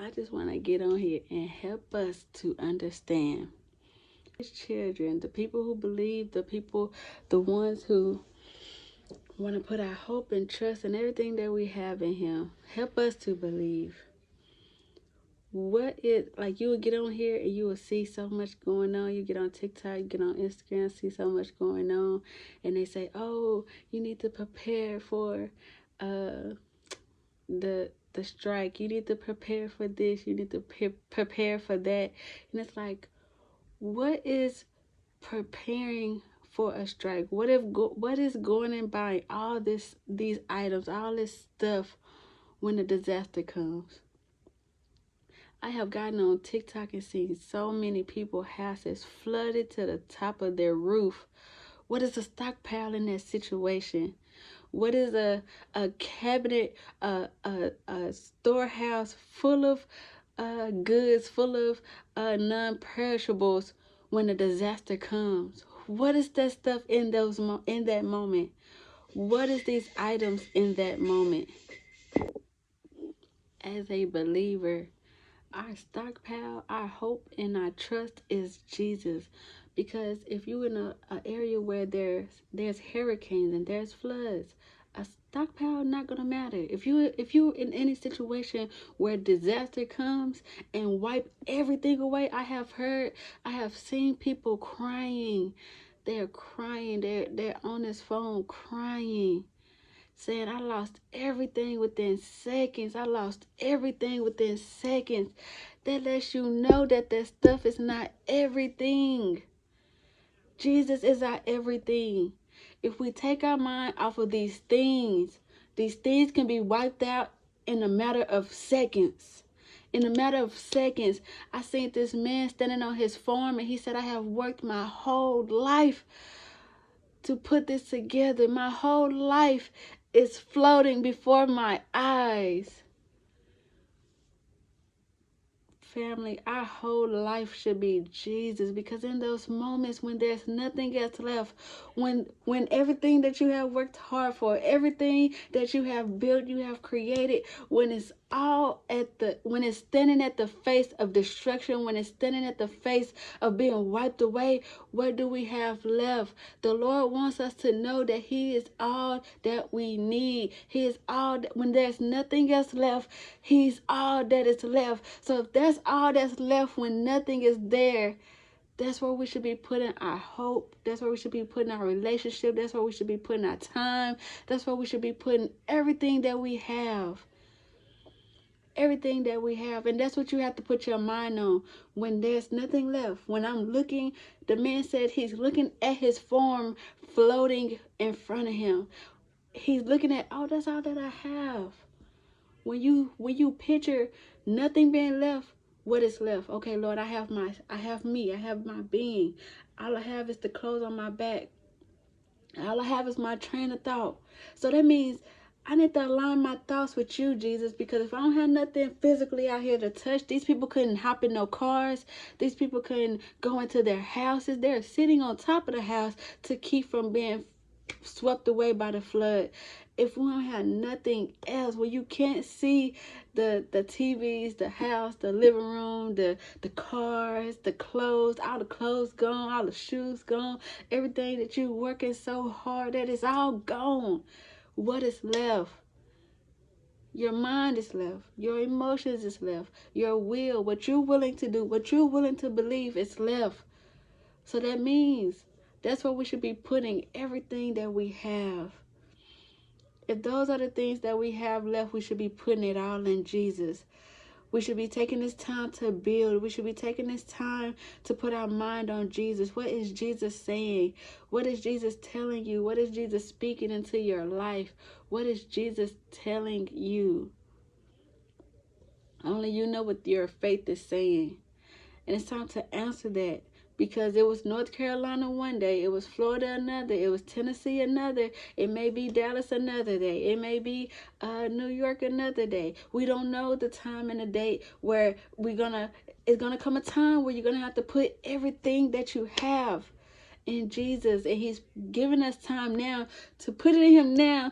I just want to get on here and help us to understand. His children, the people who believe, the ones who want to put our hope and trust and everything that we have in Him. Help us to believe. What is, like, you would get on here and you will see so much going on. You get on TikTok, you get on Instagram, see so much going on, and they say, oh, you need to prepare for the strike. You need to prepare for this. You need to prepare for that. And it's like, what is preparing for a strike? What is going and buying all these items, all this stuff when the disaster comes? I have gotten on TikTok and seen so many people houses flooded to the top of their roof. What is a stockpile in that situation? What is a cabinet, a storehouse full of goods, full of non-perishables when a disaster comes? What is that stuff in in that moment? What is these items in that moment? As a believer, our stockpile, our hope, and our trust is Jesus. Because if you're in a area where there's hurricanes and there's floods, a stockpile not gonna matter. If you in any situation where disaster comes and wipe everything away, I have seen people crying. They're crying. They're on this phone crying, saying, I lost everything within seconds. I lost everything within seconds. That lets you know that that stuff is not everything. Jesus is our everything. If we take our mind off of these things can be wiped out in a matter of seconds. In a matter of seconds, I seen this man standing on his farm and he said, I have worked my whole life to put this together. My whole life is floating before my eyes. Family, our whole life should be Jesus, because in those moments when there's nothing else left, when everything that you have worked hard for, everything that you have built, you have created, when it's when it's standing at the face of destruction, when it's standing at the face of being wiped away, what do we have left? The Lord wants us to know that He is all that we need. He is all when there's nothing else left, He's all that is left. So if that's all that's left when nothing is there, that's where we should be putting our hope. That's where we should be putting our relationship. That's where we should be putting our time. That's where we should be putting everything that we have. Everything that we have. And that's what you have to put your mind on when there's nothing left. When I'm looking, the man said he's looking at his farm floating in front of him. He's looking at, oh, that's all that I have. When you picture nothing being left, what is left? Okay, Lord, I have me, I have my being. All I have is the clothes on my back. All I have is my train of thought. So that means I need to align my thoughts with you, Jesus, because if I don't have nothing physically out here to touch, these people couldn't hop in no cars. These people couldn't go into their houses. They're sitting on top of the house to keep from being swept away by the flood. If we don't have nothing else, when you can't see the TVs, the house, the living room, the cars, the clothes, all the clothes gone, all the shoes gone, everything that you working so hard at is all gone. What is left? Your mind is left. Your emotions is left. Your will, what you're willing to do, what you're willing to believe is left. So that means that's where we should be putting everything that we have. If those are the things that we have left, we should be putting it all in Jesus. We should be taking this time to build. We should be taking this time to put our mind on Jesus. What is Jesus saying? What is Jesus telling you? What is Jesus speaking into your life? What is Jesus telling you? Only you know what your faith is saying. And it's time to answer that. Because it was North Carolina one day, it was Florida another, it was Tennessee another, it may be Dallas another day, it may be New York another day. We don't know the time and the date where it's gonna come a time where you're gonna have to put everything that you have in Jesus, and He's giving us time now to put it in Him now,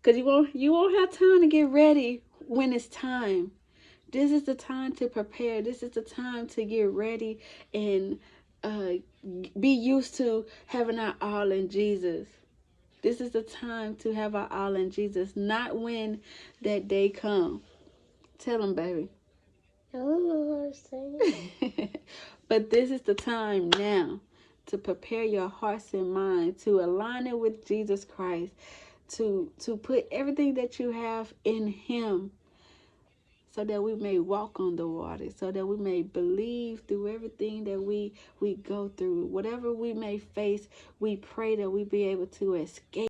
because you won't have time to get ready when it's time. This is the time to prepare. This is the time to get ready and be used to having our all in Jesus. This is the time to have our all in Jesus, not when that day come. Tell them, baby. I don't know what I'm saying. But this is the time now to prepare your hearts and minds, to align it with Jesus Christ, to put everything that you have in Him, so that we may walk on the water, so that we may believe through everything that we go through. Whatever we may face, we pray that we be able to escape